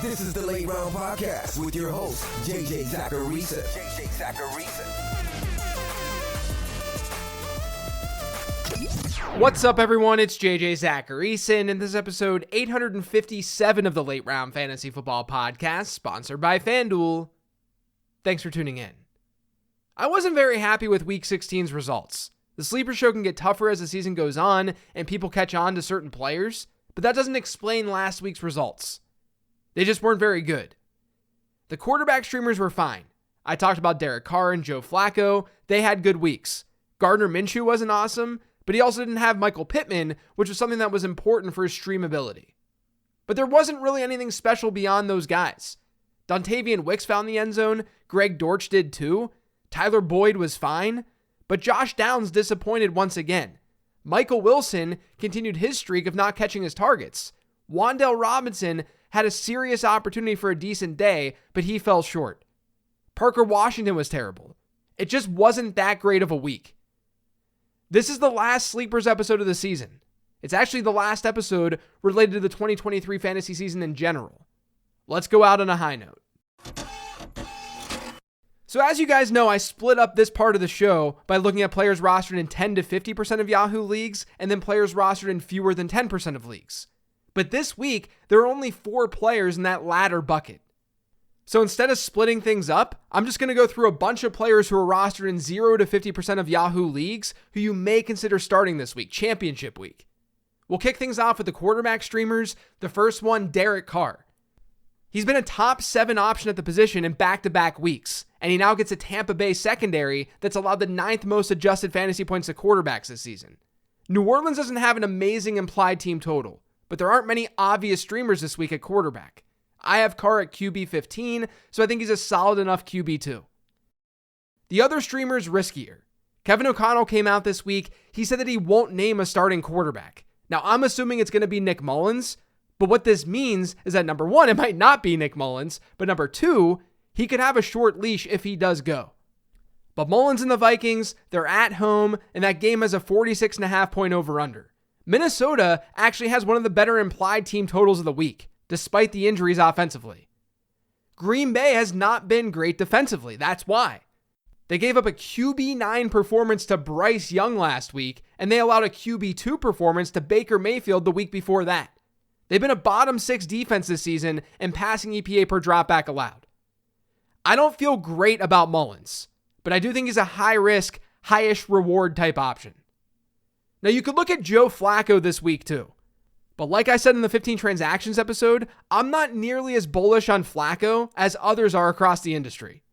This is the Late Round Podcast with your host, JJ Zacharisa. What's up, everyone? It's JJ Zacharisa, and this is episode 857 of the Late Round Fantasy Football Podcast, sponsored by FanDuel. Thanks for tuning in. I wasn't very happy with Week 16's results. The sleeper show can get tougher as the season goes on, and people catch on to certain players, but that doesn't explain last week's results. They just weren't very good. The quarterback streamers were fine. I talked about Derek Carr and Joe Flacco. They had good weeks. Gardner Minshew wasn't awesome, but he also didn't have Michael Pittman, which was something that was important for his streamability. But there wasn't really anything special beyond those guys. Dontavian Wicks found the end zone. Greg Dortch did too. Tyler Boyd was fine. But Josh Downs disappointed once again. Michael Wilson continued his streak of not catching his targets. Wan'Dale Robinson had a serious opportunity for a decent day, but he fell short. Parker Washington was terrible. It just wasn't that great of a week. This is the last Sleepers episode of the season. It's actually the last episode related to the 2023 fantasy season in general. Let's go out on a high note. So as you guys know, I split up this part of the show by looking at players rostered in 10 to 50% of Yahoo leagues, and then players rostered in fewer than 10% of leagues. But this week, there are only 4 players in that latter bucket. So instead of splitting things up, I'm just going to go through a bunch of players who are rostered in 0 to 50% of Yahoo leagues who you may consider starting this week, championship week. We'll kick things off with the quarterback streamers. The first one, Derek Carr. He's been a top 7 option at the position in back-to-back weeks, and he now gets a Tampa Bay secondary that's allowed the 9th most adjusted fantasy points to quarterbacks this season. New Orleans doesn't have an amazing implied team total, but there aren't many obvious streamers this week at quarterback. I have Carr at QB 15, so I think he's a solid enough QB 2. The other streamer is riskier. Kevin O'Connell came out this week. He said that he won't name a starting quarterback. Now, I'm assuming it's going to be Nick Mullins, but what this means is that number 1, it might not be Nick Mullins, but number 2, he could have a short leash if he does go. But Mullins and the Vikings, they're at home, and that game has a 46.5 point over-under. Minnesota actually has one of the better implied team totals of the week, despite the injuries offensively. Green Bay has not been great defensively. That's why. They gave up a QB9 performance to Bryce Young last week, and they allowed a QB2 performance to Baker Mayfield the week before that. They've been a bottom 6 defense this season in passing EPA per dropback allowed. I don't feel great about Mullins, but I do think he's a high-risk, high-ish reward type option. Now, you could look at Joe Flacco this week too. But like I said in the 15 transactions episode, I'm not nearly as bullish on Flacco as others are across the industry.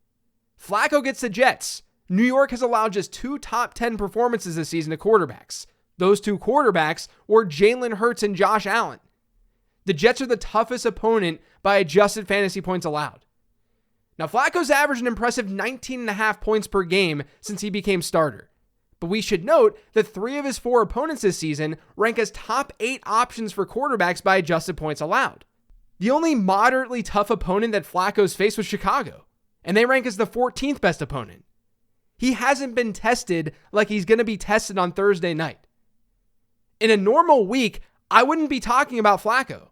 Flacco gets the Jets. New York has allowed just 2 top 10 performances this season to quarterbacks. Those 2 quarterbacks were Jalen Hurts and Josh Allen. The Jets are the toughest opponent by adjusted fantasy points allowed. Now, Flacco's averaged an impressive 19.5 points per game since he became starter. But we should note that 3 of his 4 opponents this season rank as top 8 options for quarterbacks by adjusted points allowed. The only moderately tough opponent that Flacco's faced was Chicago, and they rank as the 14th best opponent. He hasn't been tested like he's going to be tested on Thursday night. In a normal week, I wouldn't be talking about Flacco,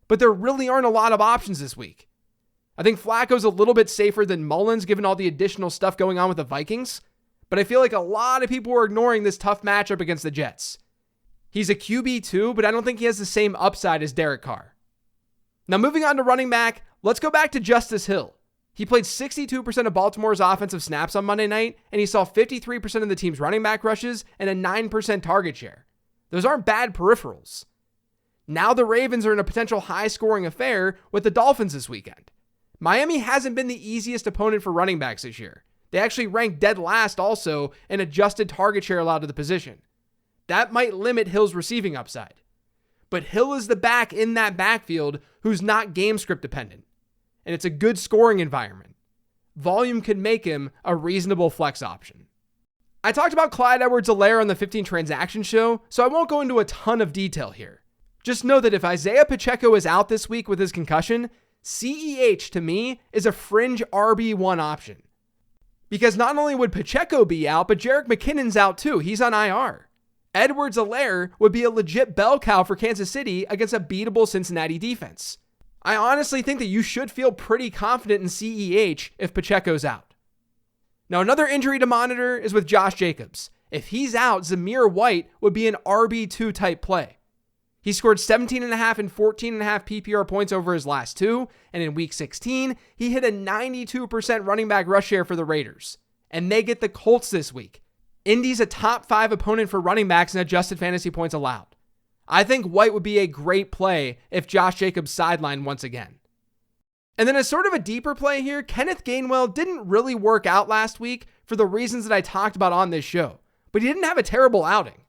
but there really aren't a lot of options this week. I think Flacco's a little bit safer than Mullins given all the additional stuff going on with the Vikings, but I feel like a lot of people are ignoring this tough matchup against the Jets. He's a QB2, but I don't think he has the same upside as Derek Carr. Now moving on to running back, let's go back to Justice Hill. He played 62% of Baltimore's offensive snaps on Monday night, and he saw 53% of the team's running back rushes and a 9% target share. Those aren't bad peripherals. Now the Ravens are in a potential high-scoring affair with the Dolphins this weekend. Miami hasn't been the easiest opponent for running backs this year. They actually rank dead last also in adjusted target share allowed to the position. That might limit Hill's receiving upside. But Hill is the back in that backfield who's not game script dependent. And it's a good scoring environment. Volume could make him a reasonable flex option. I talked about Clyde Edwards-Helaire on the 15 transaction show, so I won't go into a ton of detail here. Just know that if Isaiah Pacheco is out this week with his concussion, CEH to me is a fringe RB1 option. Because not only would Pacheco be out, but Jerick McKinnon's out too. He's on IR. Edwards-Helaire would be a legit bell cow for Kansas City against a beatable Cincinnati defense. I honestly think that you should feel pretty confident in CEH if Pacheco's out. Now, another injury to monitor is with Josh Jacobs. If he's out, Zamir White would be an RB2 type play. He scored 17.5 and 14.5 PPR points over his last two, and in week 16, he hit a 92% running back rush share for the Raiders. And they get the Colts this week. Indy's a top 5 opponent for running backs in adjusted fantasy points allowed. I think White would be a great play if Josh Jacobs sidelined once again. And then as sort of a deeper play here, Kenneth Gainwell didn't really work out last week for the reasons that I talked about on this show, but he didn't have a terrible outing.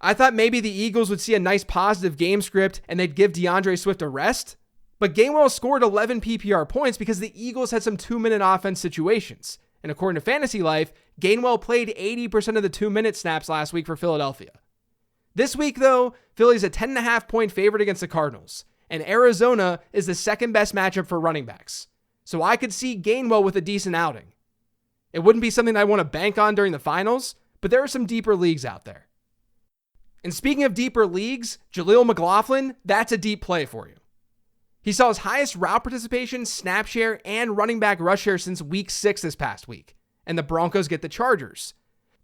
I thought maybe the Eagles would see a nice positive game script and they'd give DeAndre Swift a rest, but Gainwell scored 11 PPR points because the Eagles had some 2-minute offense situations. And according to Fantasy Life, Gainwell played 80% of the 2-minute snaps last week for Philadelphia. This week, though, Philly's a 10.5 point favorite against the Cardinals, and Arizona is the second best matchup for running backs. So I could see Gainwell with a decent outing. It wouldn't be something I want to bank on during the finals, but there are some deeper leagues out there. And speaking of deeper leagues, Jaleel McLaughlin, that's a deep play for you. He saw his highest route participation, snap share, and running back rush share since week 6 this past week, and the Broncos get the Chargers.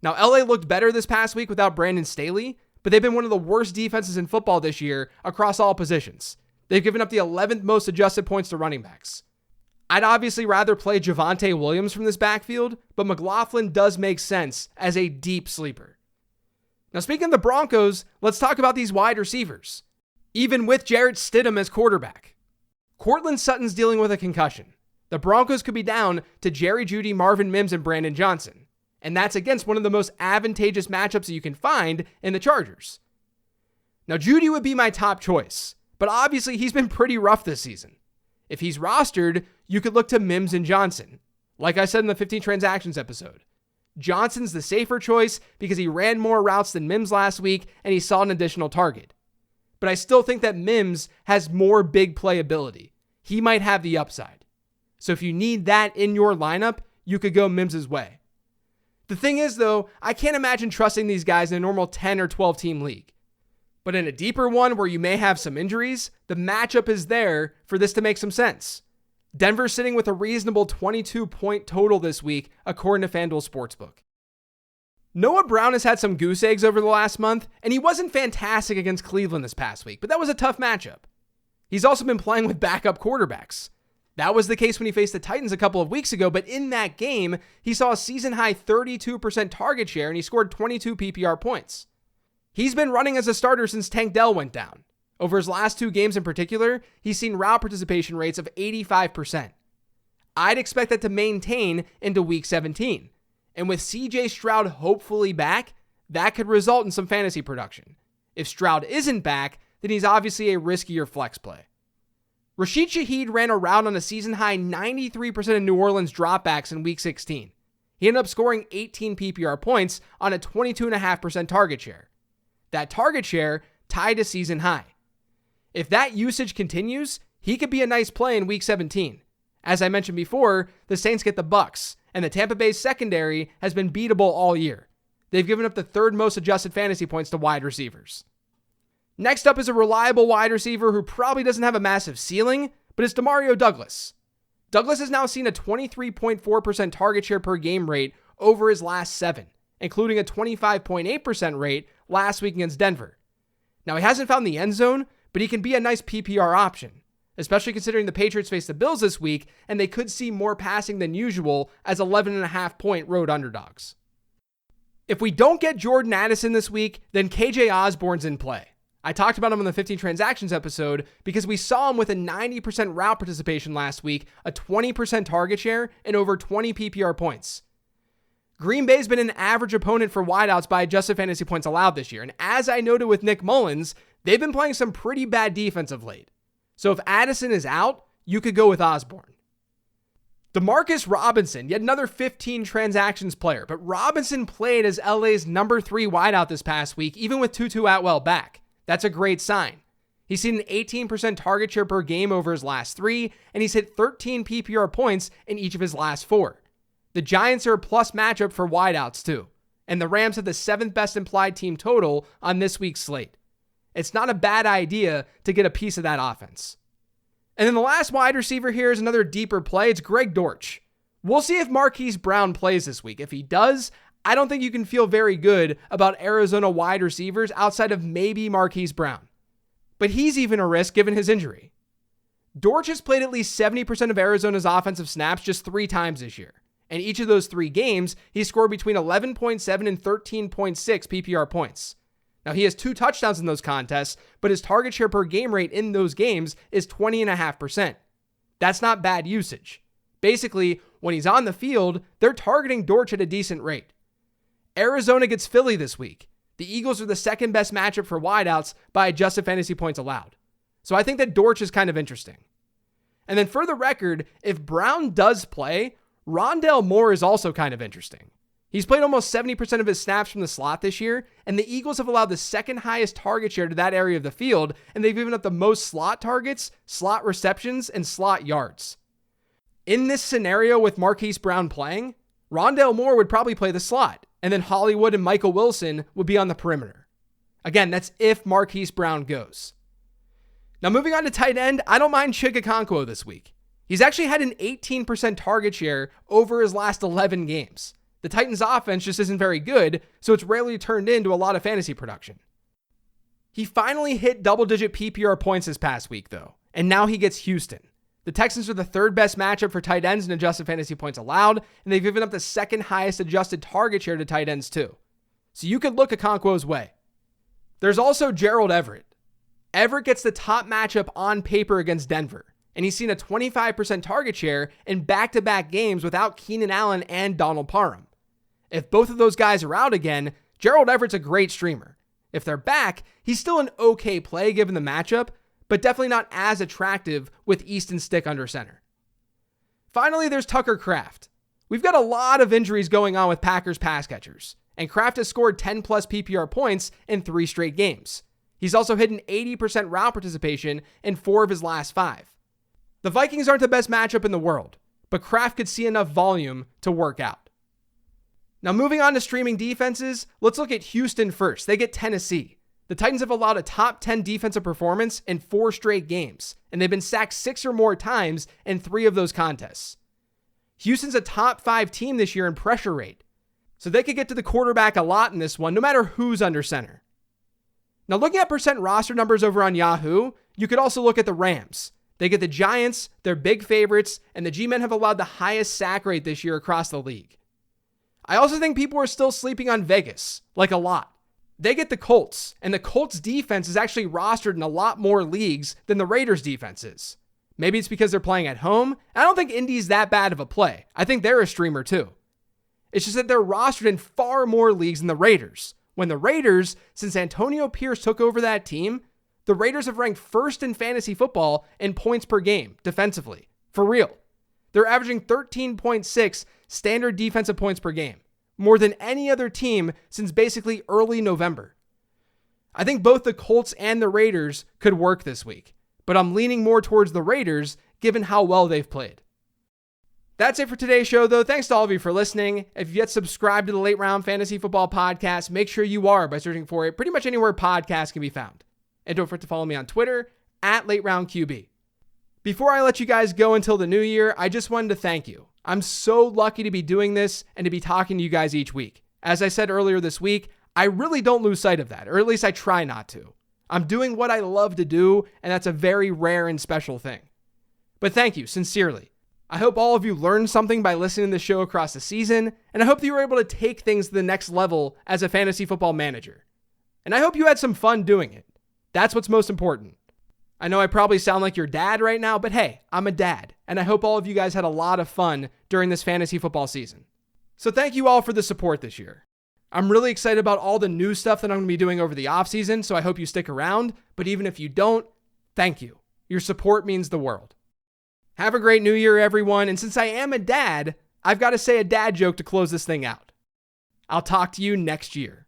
Now, LA looked better this past week without Brandon Staley, but they've been one of the worst defenses in football this year across all positions. They've given up the 11th most adjusted points to running backs. I'd obviously rather play Javonte Williams from this backfield, but McLaughlin does make sense as a deep sleeper. Now, speaking of the Broncos, let's talk about these wide receivers. Even with Jarrett Stidham as quarterback, Cortland Sutton's dealing with a concussion. The Broncos could be down to Jerry Jeudy, Marvin Mims, and Brandon Johnson. And that's against one of the most advantageous matchups that you can find in the Chargers. Now, Jeudy would be my top choice, but obviously he's been pretty rough this season. If he's rostered, you could look to Mims and Johnson. Like I said in the 15 transactions episode, Johnson's the safer choice because he ran more routes than Mims last week and he saw an additional target. But I still think that Mims has more big play ability. He might have the upside. So if you need that in your lineup, you could go Mims' way. The thing is, though, I can't imagine trusting these guys in a normal 10 or 12 team league. But in a deeper one where you may have some injuries, the matchup is there for this to make some sense. Denver's sitting with a reasonable 22-point total this week, according to FanDuel Sportsbook. Noah Brown has had some goose eggs over the last month, and he wasn't fantastic against Cleveland this past week, but that was a tough matchup. He's also been playing with backup quarterbacks. That was the case when he faced the Titans a couple of weeks ago, but in that game, he saw a season-high 32% target share, and he scored 22 PPR points. He's been running as a starter since Tank Dell went down. Over his last 2 games in particular, he's seen route participation rates of 85%. I'd expect that to maintain into week 17. And with CJ Stroud hopefully back, that could result in some fantasy production. If Stroud isn't back, then he's obviously a riskier flex play. Rashid Shaheed ran a route on a season-high 93% of New Orleans dropbacks in week 16. He ended up scoring 18 PPR points on a 22.5% target share. That target share tied a season high. If that usage continues, he could be a nice play in week 17. As I mentioned before, the Saints get the Bucs, and the Tampa Bay secondary has been beatable all year. They've given up the 3rd most adjusted fantasy points to wide receivers. Next up is a reliable wide receiver who probably doesn't have a massive ceiling, but it's Demario Douglas. Douglas has now seen a 23.4% target share per game rate over his last 7, including a 25.8% rate last week against Denver. Now, he hasn't found the end zone, but he can be a nice PPR option, especially considering the Patriots face the Bills this week, and they could see more passing than usual as 11.5 point road underdogs. If we don't get Jordan Addison this week, then KJ Osborne's in play. I talked about him in the 15 transactions episode because we saw him with a 90% route participation last week, a 20% target share, and over 20 PPR points. Green Bay's been an average opponent for wideouts by adjusted fantasy points allowed this year, and as I noted with Nick Mullins, they've been playing some pretty bad defense of late. So if Addison is out, you could go with Osborne. Demarcus Robinson, yet another 15 transactions player, but Robinson played as LA's number 3 wideout this past week, even with Tutu Atwell back. That's a great sign. He's seen an 18% target share per game over his last 3, and he's hit 13 PPR points in each of his last 4. The Giants are a plus matchup for wideouts too, and the Rams have the 7th best implied team total on this week's slate. It's not a bad idea to get a piece of that offense. And then the last wide receiver here is another deeper play. It's Greg Dortch. We'll see if Marquise Brown plays this week. If he does, I don't think you can feel very good about Arizona wide receivers outside of maybe Marquise Brown. But he's even a risk given his injury. Dortch has played at least 70% of Arizona's offensive snaps just 3 times this year. And each of those 3 games, he scored between 11.7 and 13.6 PPR points. Now, he has 2 touchdowns in those contests, but his target share per game rate in those games is 20.5%. That's not bad usage. Basically, when he's on the field, they're targeting Dortch at a decent rate. Arizona gets Philly this week. The Eagles are the second best matchup for wideouts by adjusted fantasy points allowed. So I think that Dortch is kind of interesting. And then for the record, if Brown does play, Rondale Moore is also kind of interesting. He's played almost 70% of his snaps from the slot this year, and the Eagles have allowed the second highest target share to that area of the field, and they've given up the most slot targets, slot receptions, and slot yards. In this scenario with Marquise Brown playing, Rondale Moore would probably play the slot, and then Hollywood and Michael Wilson would be on the perimeter. Again, that's if Marquise Brown goes. Now moving on to tight end, I don't mind Chig this week. He's actually had an 18% target share over his last 11 games. The Titans' offense just isn't very good, so it's rarely turned into a lot of fantasy production. He finally hit double-digit PPR points this past week, though, and now he gets Houston. The Texans are the 3rd best matchup for tight ends in adjusted fantasy points allowed, and they've given up the 2nd highest adjusted target share to tight ends, too. So you could look Okonkwo's way. There's also Gerald Everett. Everett gets the top matchup on paper against Denver, and he's seen a 25% target share in back-to-back games without Keenan Allen and Donald Parham. If both of those guys are out again, Gerald Everett's a great streamer. If they're back, he's still an okay play given the matchup, but definitely not as attractive with Easton Stick under center. Finally, there's Tucker Kraft. We've got a lot of injuries going on with Packers pass catchers, and Kraft has scored 10-plus PPR points in 3 straight games. He's also hit an 80% route participation in 4 of his last 5. The Vikings aren't the best matchup in the world, but Kraft could see enough volume to work out. Now moving on to streaming defenses, let's look at Houston first. They get Tennessee. The Titans have allowed a top 10 defensive performance in 4 straight games, and they've been sacked 6 or more times in 3 of those contests. Houston's a top 5 team this year in pressure rate, so they could get to the quarterback a lot in this one, no matter who's under center. Now looking at percent roster numbers over on Yahoo, you could also look at the Rams. They get the Giants, they're big favorites, and the G-Men have allowed the highest sack rate this year across the league. I also think people are still sleeping on Vegas, like a lot. They get the Colts, and the Colts defense is actually rostered in a lot more leagues than the Raiders defense is. Maybe it's because they're playing at home. I don't think Indy's that bad of a play. I think they're a streamer too. It's just that they're rostered in far more leagues than the Raiders. When the Raiders, since Antonio Pierce took over that team, the Raiders have ranked 1st in fantasy football in points per game defensively. For real. They're averaging 13.6 standard defensive points per game, more than any other team since basically early November. I think both the Colts and the Raiders could work this week, but I'm leaning more towards the Raiders given how well they've played. That's it for today's show, though. Thanks to all of you for listening. If you've yet subscribed to the Late Round Fantasy Football Podcast, make sure you are by searching for it pretty much anywhere podcasts can be found. And don't forget to follow me on Twitter @LateRoundQB. Before I let you guys go until the new year, I just wanted to thank you. I'm so lucky to be doing this and to be talking to you guys each week. As I said earlier this week, I really don't lose sight of that, or at least I try not to. I'm doing what I love to do, and that's a very rare and special thing. But thank you, sincerely. I hope all of you learned something by listening to the show across the season, and I hope that you were able to take things to the next level as a fantasy football manager. And I hope you had some fun doing it. That's what's most important. I know I probably sound like your dad right now, but hey, I'm a dad, and I hope all of you guys had a lot of fun during this fantasy football season. So thank you all for the support this year. I'm really excited about all the new stuff that I'm going to be doing over the offseason, so I hope you stick around, but even if you don't, thank you. Your support means the world. Have a great new year, everyone, and since I am a dad, I've got to say a dad joke to close this thing out. I'll talk to you next year.